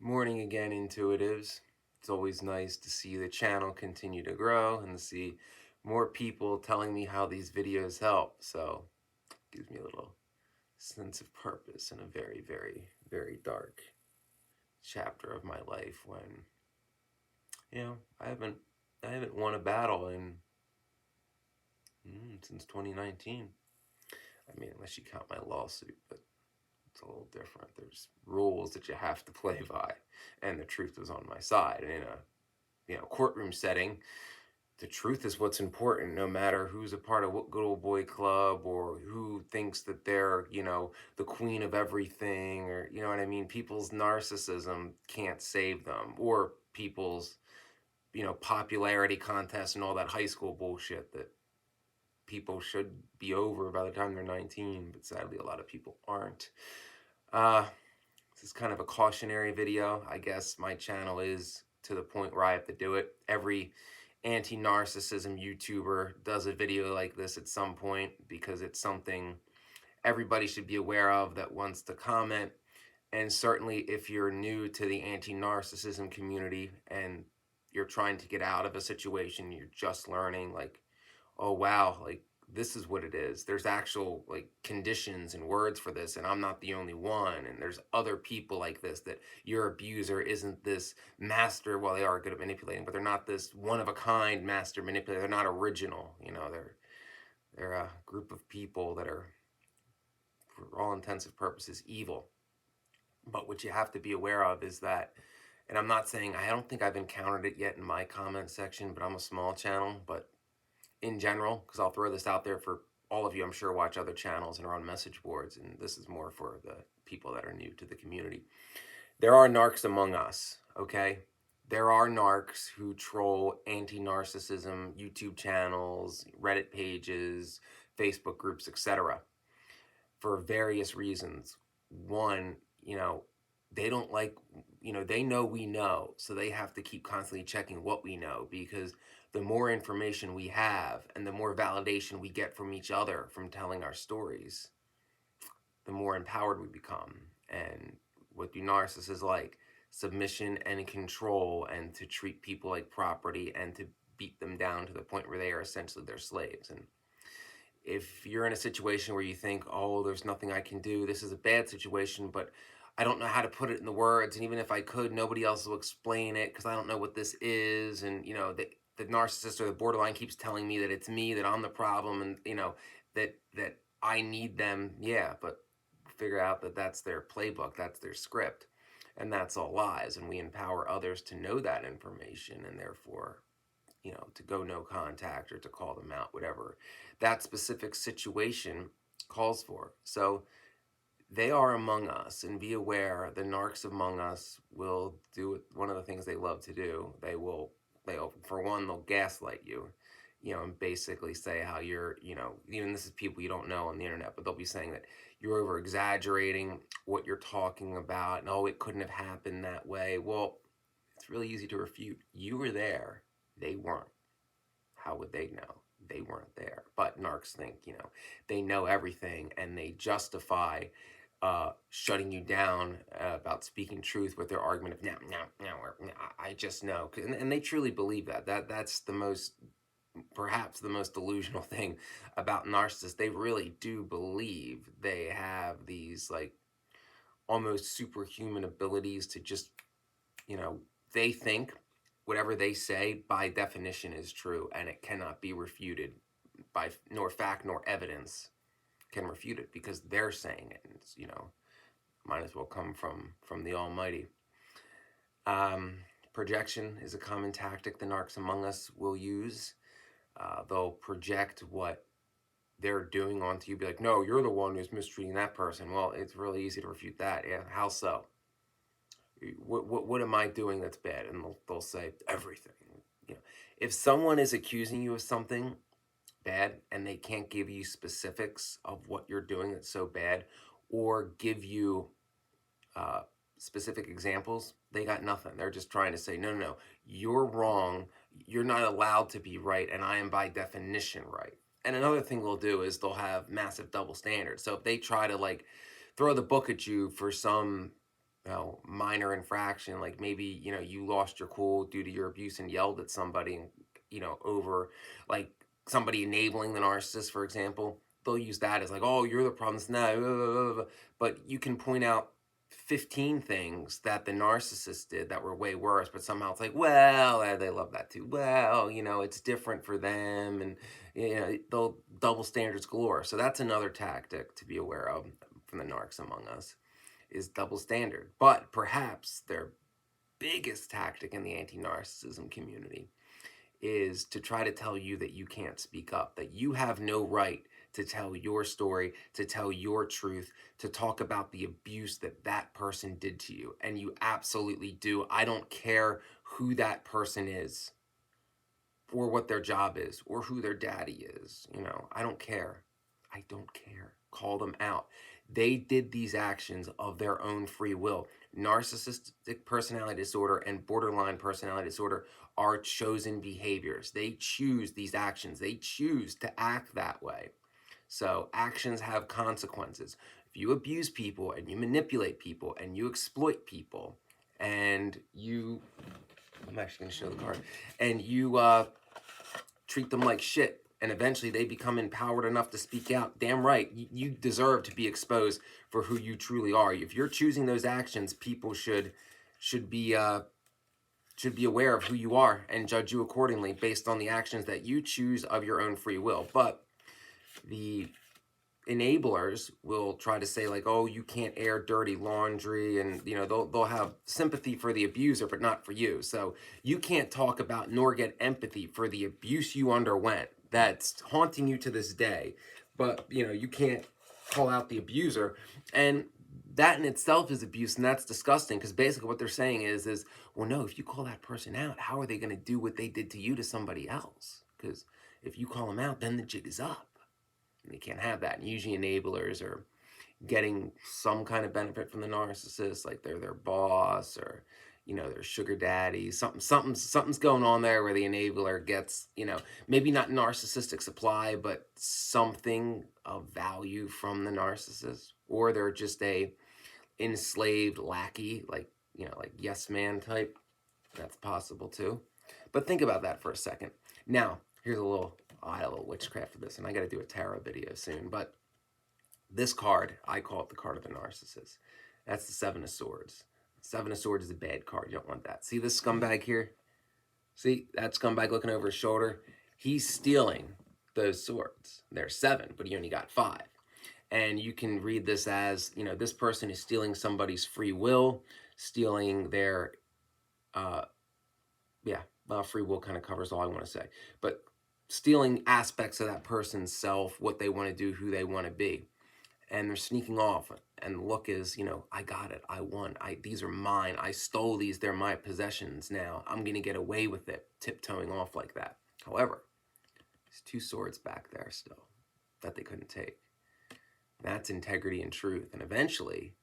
Morning again, intuitives. It's always nice to see the channel continue to grow and to see more people telling me how these videos help. So it gives me a little sense of purpose in a very, very, very dark chapter of my life when, I haven't won a battle in since 2019. I mean, unless you count my lawsuit, but it's a little different. There's rules that you have to play by, and the truth was on my side. And in a courtroom setting, the truth is what's important, no matter who's a part of what good old boy club or who thinks that they're, the queen of everything, or, you know what I mean? People's narcissism can't save them, or people's, popularity contests and all that high school bullshit that people should be over by the time they're 19, but sadly, a lot of people aren't. Uh, this is kind of a cautionary video. I guess my channel is to the point where I have to do it. Every anti-narcissism YouTuber does a video like this at some point because it's something everybody should be aware of that wants to comment. And certainly if you're new to the anti-narcissism community and you're trying to get out of a situation, you're just learning, like, oh wow, like this is what it is. There's actual like conditions and words for this, and I'm not the only one. And there's other people like this, that your abuser isn't this master. Well, they are good at manipulating, but they're not this one of a kind master manipulator. They're not original. They're a group of people that are, for all intensive purposes, evil. But what you have to be aware of is that, and I'm not saying, I don't think I've encountered it yet in my comment section, but I'm a small channel, but in general, because I'll throw this out there for all of you, I'm sure, watch other channels and are on message boards, and this is more for the people that are new to the community. There are narcs among us, okay? There are narcs who troll anti-narcissism YouTube channels, Reddit pages, Facebook groups, etc. for various reasons. One, they don't like, they know we know, so they have to keep constantly checking what we know, because the more information we have and the more validation we get from each other from telling our stories, the more empowered we become. And what do narcissists like? Submission and control, and to treat people like property and to beat them down to the point where they are essentially their slaves. And if you're in a situation where you think, oh, there's nothing I can do, this is a bad situation, but I don't know how to put it in the words, and even if I could, nobody else will explain it because I don't know what this is, and the narcissist or the borderline keeps telling me that it's me, that I'm the problem, and that I need them. Yeah, but figure out that that's their playbook, that's their script, and that's all lies. And we empower others to know that information, and therefore, to go no contact or to call them out, whatever that specific situation calls for. So they are among us, and be aware the narcs among us will do one of the things they love to do. For one, they'll gaslight you, and basically say how you're, even this is people you don't know on the internet, but they'll be saying that you're over exaggerating what you're talking about, and oh, it couldn't have happened that way. Well, it's really easy to refute. You were there, they weren't. How would they know? They weren't there. But narcs think, they know everything, and they justify shutting you down about speaking truth with their argument of, no, I just know. And they truly believe that. That's perhaps the most delusional thing about narcissists. They really do believe they have these like almost superhuman abilities to just, they think whatever they say by definition is true, and it cannot be refuted by nor fact nor evidence can refute it, because they're saying it. And it's, might as well come from the Almighty. Projection is a common tactic the narcs among us will use. They'll project what they're doing onto you, be like, no, you're the one who's mistreating that person. Well, it's really easy to refute that. Yeah, how so? What am I doing that's bad? And they'll say everything. If someone is accusing you of something bad and they can't give you specifics of what you're doing that's so bad, or give you specific examples, they got nothing. They're just trying to say, no, you're wrong. You're not allowed to be right, and I am by definition right. And another thing they'll do is they'll have massive double standards. So if they try to like throw the book at you for some minor infraction, like maybe, you lost your cool due to your abuse and yelled at somebody, and, over like somebody enabling the narcissist, for example, they'll use that as like, oh, you're the problem. No, but you can point out 15 things that the narcissist did that were way worse, but somehow it's like, well, they love that too. Well, it's different for them, and they'll double standards galore. So that's another tactic to be aware of from the narcs among us, is double standard. But perhaps their biggest tactic in the anti-narcissism community is to try to tell you that you can't speak up, that you have no right to tell your story, to tell your truth, to talk about the abuse that that person did to you. And you absolutely do. I don't care who that person is, or what their job is, or who their daddy is. I don't care. I don't care. Call them out. They did these actions of their own free will. Narcissistic personality disorder and borderline personality disorder are chosen behaviors. They choose these actions. They choose to act that way. So actions have consequences. If you abuse people and you manipulate people and you exploit people and I'm actually going to show the card, and you treat them like shit, and eventually they become empowered enough to speak out, damn right, you deserve to be exposed for who you truly are. If you're choosing those actions, people should be aware of who you are and judge you accordingly based on the actions that you choose of your own free will. But the enablers will try to say like, oh, you can't air dirty laundry, and they'll have sympathy for the abuser but not for you. So you can't talk about nor get empathy for the abuse you underwent that's haunting you to this day, but you can't call out the abuser. And that in itself is abuse, and that's disgusting, because basically what they're saying is well, no, if you call that person out, how are they going to do what they did to you to somebody else? Because if you call them out, then the jig is up. They can't have that. And usually enablers are getting some kind of benefit from the narcissist, like they're their boss, or their sugar daddy. Something's going on there where the enabler gets, maybe not narcissistic supply, but something of value from the narcissist, or they're just a enslaved lackey, like like yes man type. That's possible too. But think about that for a second. Now, here's a little witchcraft of this, and I got to do a tarot video soon, but this card, I call it the card of the narcissist. That's the Seven of Swords. Seven of Swords is a bad card. You don't want that. See this scumbag here? See that scumbag looking over his shoulder? He's stealing those swords. There's 7, but he only got 5. And you can read this as, this person is stealing somebody's free will, stealing their, free will kind of covers all I want to say. But stealing aspects of that person's self, what they want to do, who they want to be. And they're sneaking off, and the look is, I got it, I won, these are mine, I stole these, they're my possessions now, I'm going to get away with it, tiptoeing off like that. However, there's 2 swords back there still that they couldn't take. That's integrity and truth, and eventually,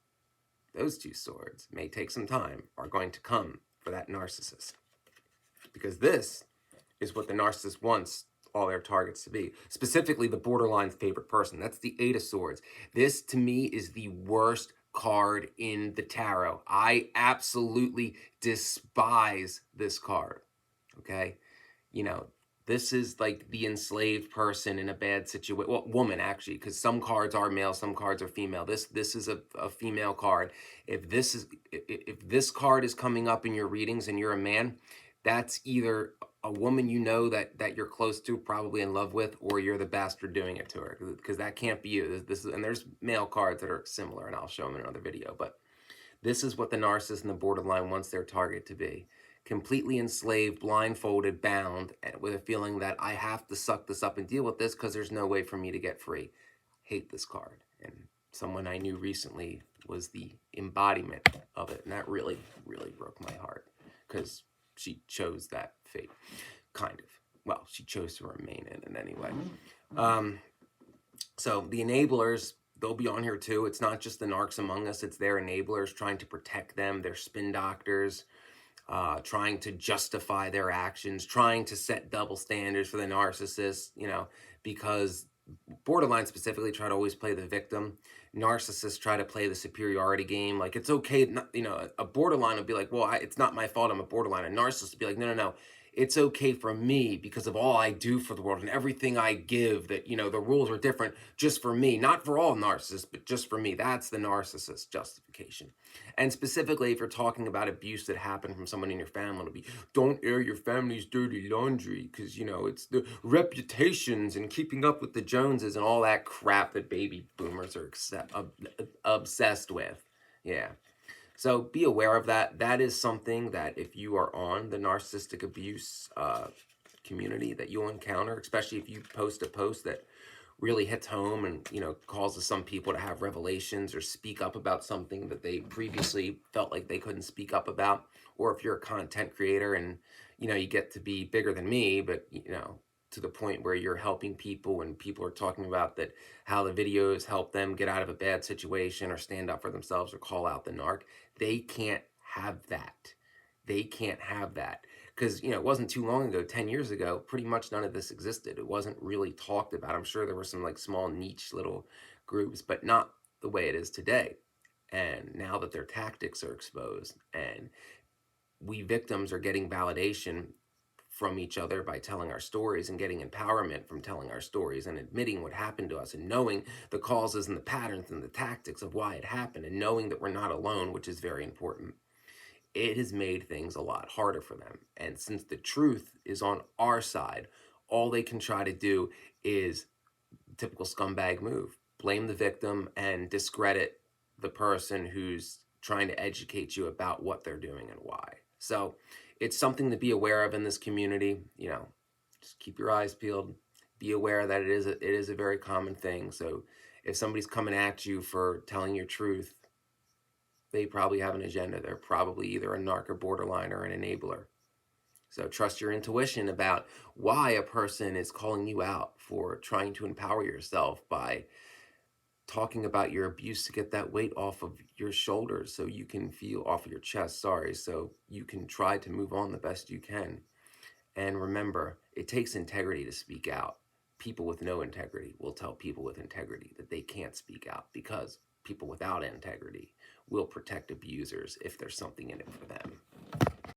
those 2 swords, may take some time, are going to come for that narcissist. Because this is what the narcissist wants all their targets to be. Specifically, the borderline's favorite person. That's the 8 of Swords. This, to me, is the worst card in the tarot. I absolutely despise this card, okay? This is like the enslaved person in a bad situation. Well, woman, actually, because some cards are male, some cards are female. This is a female card. If this card is coming up in your readings and you're a man, that's either a woman that you're close to, probably in love with, or you're the bastard doing it to her, because that can't be you. And there's male cards that are similar, and I'll show them in another video. But this is what the narcissist and the borderline wants their target to be. Completely enslaved, blindfolded, bound, with a feeling that I have to suck this up and deal with this because there's no way for me to get free. Hate this card. And someone I knew recently was the embodiment of it. And that really, really broke my heart, because she chose that fate, kind of. Well, she chose to remain in it anyway. So the enablers, they'll be on here too. It's not just the narcs among us. It's their enablers trying to protect them. They're spin doctors, trying to justify their actions, trying to set double standards for the narcissist, because borderline specifically try to always play the victim. Narcissists try to play the superiority game. Like, it's okay, not, a borderline will be like, well, it's not my fault I'm a borderline. A narcissist will be like, no, no, no. It's okay for me because of all I do for the world and everything I give, that, the rules are different just for me, not for all narcissists, but just for me. That's the narcissist justification. And specifically, if you're talking about abuse that happened from someone in your family, it'll be, don't air your family's dirty laundry because, it's the reputations and keeping up with the Joneses and all that crap that baby boomers are obsessed with. Yeah. So be aware of that. That is something that if you are on the narcissistic abuse community that you'll encounter, especially if you post a post that really hits home and, causes some people to have revelations or speak up about something that they previously felt like they couldn't speak up about. Or if you're a content creator and, you get to be bigger than me, but, to the point where you're helping people and people are talking about that, how the videos help them get out of a bad situation or stand up for themselves or call out the narc. They can't have that. They can't have that. Because, it wasn't too long ago, 10 years ago, pretty much none of this existed. It wasn't really talked about. I'm sure there were some like small niche little groups, but not the way it is today. And now that their tactics are exposed and we victims are getting validation from each other by telling our stories and getting empowerment from telling our stories and admitting what happened to us and knowing the causes and the patterns and the tactics of why it happened and knowing that we're not alone, which is very important. It has made things a lot harder for them. And since the truth is on our side, all they can try to do is typical scumbag move, blame the victim and discredit the person who's trying to educate you about what they're doing and why. So it's something to be aware of in this community. Just keep your eyes peeled. Be aware that it is a very common thing. So if somebody's coming at you for telling your truth, they probably have an agenda. They're probably either a narc or borderline or an enabler. So trust your intuition about why a person is calling you out for trying to empower yourself by talking about your abuse to get that weight off of your shoulders so you can feel off of your chest, so you can try to move on the best you can. And remember, it takes integrity to speak out. People with no integrity will tell people with integrity that they can't speak out because people without integrity will protect abusers if there's something in it for them.